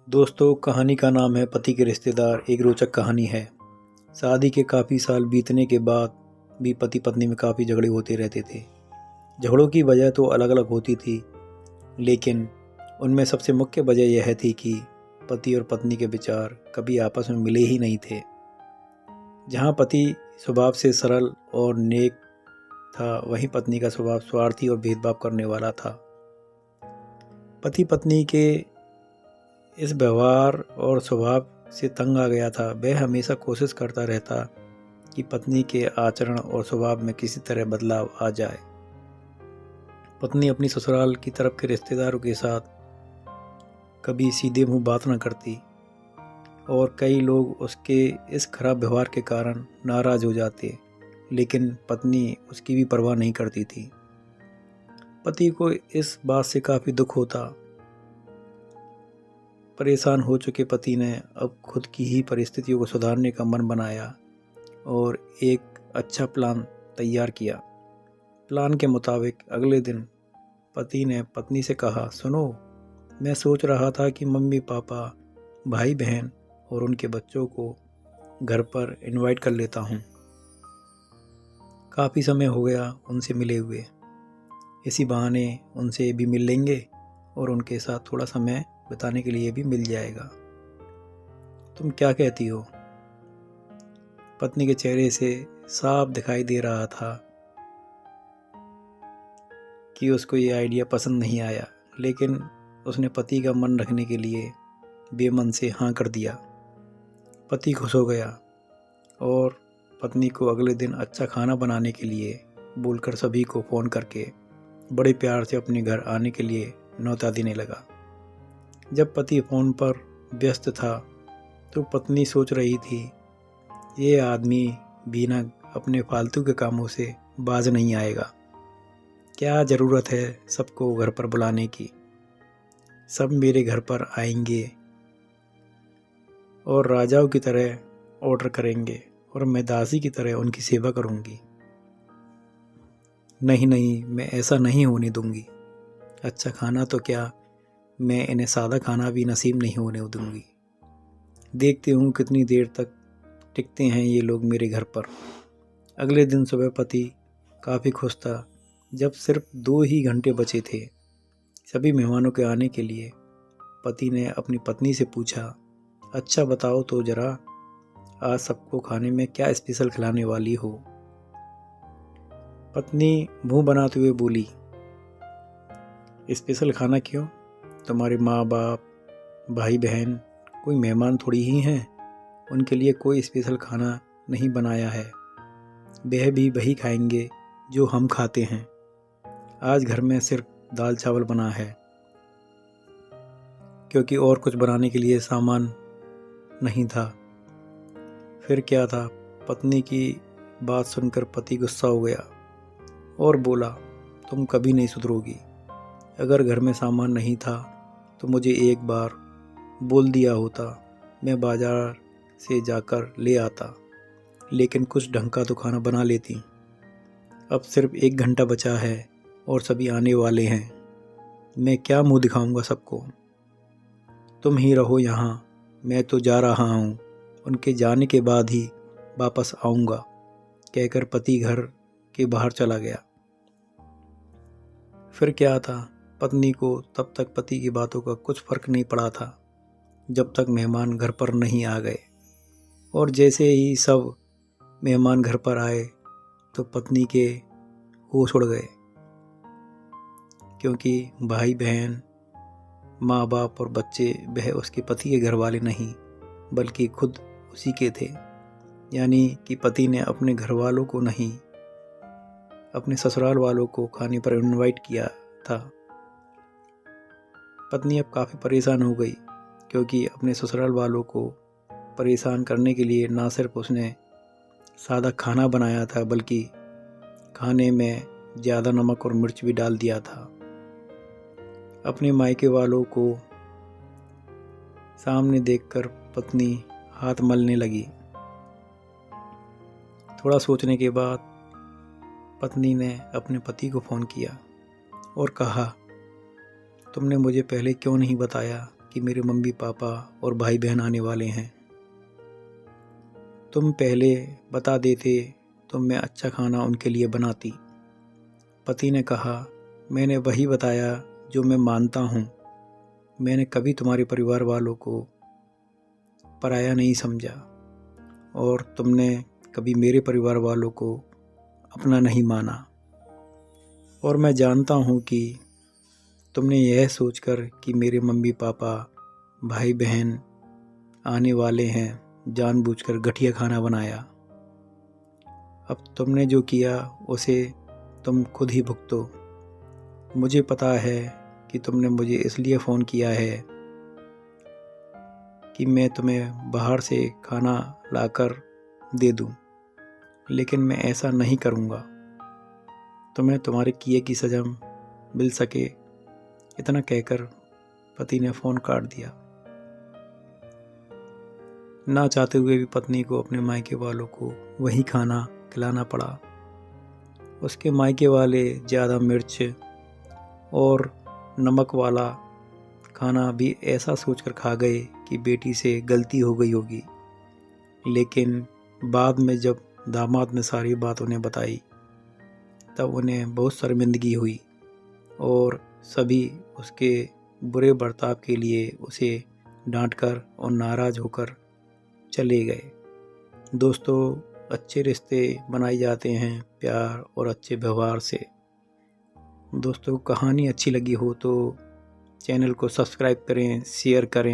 दोस्तों, कहानी का नाम है पति के रिश्तेदार। एक रोचक कहानी है। शादी के काफ़ी साल बीतने के बाद भी पति पत्नी में काफ़ी झगड़े होते रहते थे। झगड़ों की वजह तो अलग अलग होती थी, लेकिन उनमें सबसे मुख्य वजह यह थी कि पति और पत्नी के विचार कभी आपस में मिले ही नहीं थे। जहाँ पति स्वभाव से सरल और नेक था, वहीं पत्नी का स्वभाव स्वार्थी और भेदभाव करने वाला था। पति पत्नी के इस व्यवहार और स्वभाव से तंग आ गया था। वह हमेशा कोशिश करता रहता कि पत्नी के आचरण और स्वभाव में किसी तरह बदलाव आ जाए। पत्नी अपनी ससुराल की तरफ के रिश्तेदारों के साथ कभी सीधे मुंह बात न करती और कई लोग उसके इस खराब व्यवहार के कारण नाराज हो जाते, लेकिन पत्नी उसकी भी परवाह नहीं करती थी। पति को इस बात से काफ़ी दुख होता। परेशान हो चुके पति ने अब खुद की ही परिस्थितियों को सुधारने का मन बनाया और एक अच्छा प्लान तैयार किया। प्लान के मुताबिक अगले दिन पति ने पत्नी से कहा, सुनो, मैं सोच रहा था कि मम्मी पापा, भाई बहन और उनके बच्चों को घर पर इनवाइट कर लेता हूँ। काफ़ी समय हो गया उनसे मिले हुए। इसी बहाने उनसे भी मिल लेंगे और उनके साथ थोड़ा समय बिताने के लिए भी मिल जाएगा। तुम क्या कहती हो? पत्नी के चेहरे से साफ दिखाई दे रहा था कि उसको ये आइडिया पसंद नहीं आया, लेकिन उसने पति का मन रखने के लिए बेमन से हाँ कर दिया। पति खुश हो गया और पत्नी को अगले दिन अच्छा खाना बनाने के लिए बोलकर सभी को फ़ोन करके बड़े प्यार से अपने घर आने के लिए न्योता देने लगा। जब पति फ़ोन पर व्यस्त था तो पत्नी सोच रही थी, ये आदमी बिना अपने फालतू के कामों से बाज नहीं आएगा। क्या ज़रूरत है सबको घर पर बुलाने की? सब मेरे घर पर आएंगे और राजाओं की तरह ऑर्डर करेंगे और मैं दासी की तरह उनकी सेवा करूंगी। नहीं नहीं, मैं ऐसा नहीं होने दूंगी। अच्छा खाना तो क्या, मैं इन्हें सादा खाना भी नसीब नहीं होने दूंगी। देखती हूँ कितनी देर तक टिकते हैं ये लोग मेरे घर पर। अगले दिन सुबह पति काफ़ी खुश था। जब सिर्फ 2 ही घंटे बचे थे सभी मेहमानों के आने के लिए, पति ने अपनी पत्नी से पूछा, अच्छा बताओ तो ज़रा, आज सबको खाने में क्या स्पेशल खिलाने वाली हो? पत्नी मुंह बनाते हुए बोली, स्पेशल खाना क्यों? तुम्हारे माँ बाप, भाई बहन कोई मेहमान थोड़ी ही हैं। उनके लिए कोई स्पेशल खाना नहीं बनाया है। वह भी वही खाएंगे जो हम खाते हैं। आज घर में सिर्फ दाल चावल बना है, क्योंकि और कुछ बनाने के लिए सामान नहीं था। फिर क्या था? पत्नी की बात सुनकर पति गुस्सा हो गया और बोला, तुम कभी नहीं सुधरोगी। अगर घर में सामान नहीं था तो मुझे एक बार बोल दिया होता, मैं बाजार से जाकर ले आता, लेकिन कुछ ढंग का तो खाना बना लेती। अब सिर्फ 1 घंटा बचा है और सभी आने वाले हैं। मैं क्या मुंह दिखाऊंगा सबको? तुम ही रहो यहाँ, मैं तो जा रहा हूँ। उनके जाने के बाद ही वापस आऊँगा, कहकर पति घर के बाहर चला गया। फिर क्या था? पत्नी को तब तक पति की बातों का कुछ फर्क नहीं पड़ा था, जब तक मेहमान घर पर नहीं आ गए। और जैसे ही सब मेहमान घर पर आए तो पत्नी के होश उड़ गए, क्योंकि भाई बहन, माँ बाप और बच्चे वह उसके पति के घर वाले नहीं बल्कि खुद उसी के थे। यानी कि पति ने अपने घर वालों को नहीं, अपने ससुराल वालों को खाने पर इनवाइट किया था। पत्नी अब काफ़ी परेशान हो गई, क्योंकि अपने ससुराल वालों को परेशान करने के लिए ना सिर्फ उसने सादा खाना बनाया था, बल्कि खाने में ज़्यादा नमक और मिर्च भी डाल दिया था। अपने मायके वालों को सामने देखकर पत्नी हाथ मलने लगी। थोड़ा सोचने के बाद पत्नी ने अपने पति को फ़ोन किया और कहा, तुमने मुझे पहले क्यों नहीं बताया कि मेरे मम्मी पापा और भाई बहन आने वाले हैं। तुम पहले बता देते तो मैं अच्छा खाना उनके लिए बनाती। पति ने कहा, मैंने वही बताया जो मैं मानता हूँ। मैंने कभी तुम्हारे परिवार वालों को पराया नहीं समझा और तुमने कभी मेरे परिवार वालों को अपना नहीं माना। और मैं जानता हूँ कि तुमने यह सोचकर कि मेरे मम्मी पापा भाई बहन आने वाले हैं जानबूझकर घटिया खाना बनाया। अब तुमने जो किया उसे तुम खुद ही भुगतो। मुझे पता है कि तुमने मुझे इसलिए फ़ोन किया है कि मैं तुम्हें बाहर से खाना लाकर दे दूं, लेकिन मैं ऐसा नहीं करूंगा। तुम्हें तुम्हारे किए की सज़ा मिल सके। इतना कहकर पति ने फ़ोन काट दिया। ना चाहते हुए भी पत्नी को अपने मायके वालों को वही खाना खिलाना पड़ा। उसके मायके वाले ज़्यादा मिर्च और नमक वाला खाना भी ऐसा सोचकर खा गए कि बेटी से गलती हो गई होगी। लेकिन बाद में जब दामाद ने सारी बात उन्हें बताई तब उन्हें बहुत शर्मिंदगी हुई और सभी उसके बुरे बर्ताव के लिए उसे डांटकर और नाराज़ होकर चले गए। दोस्तों, अच्छे रिश्ते बनाए जाते हैं प्यार और अच्छे व्यवहार से। दोस्तों, कहानी अच्छी लगी हो तो चैनल को सब्सक्राइब करें, शेयर करें।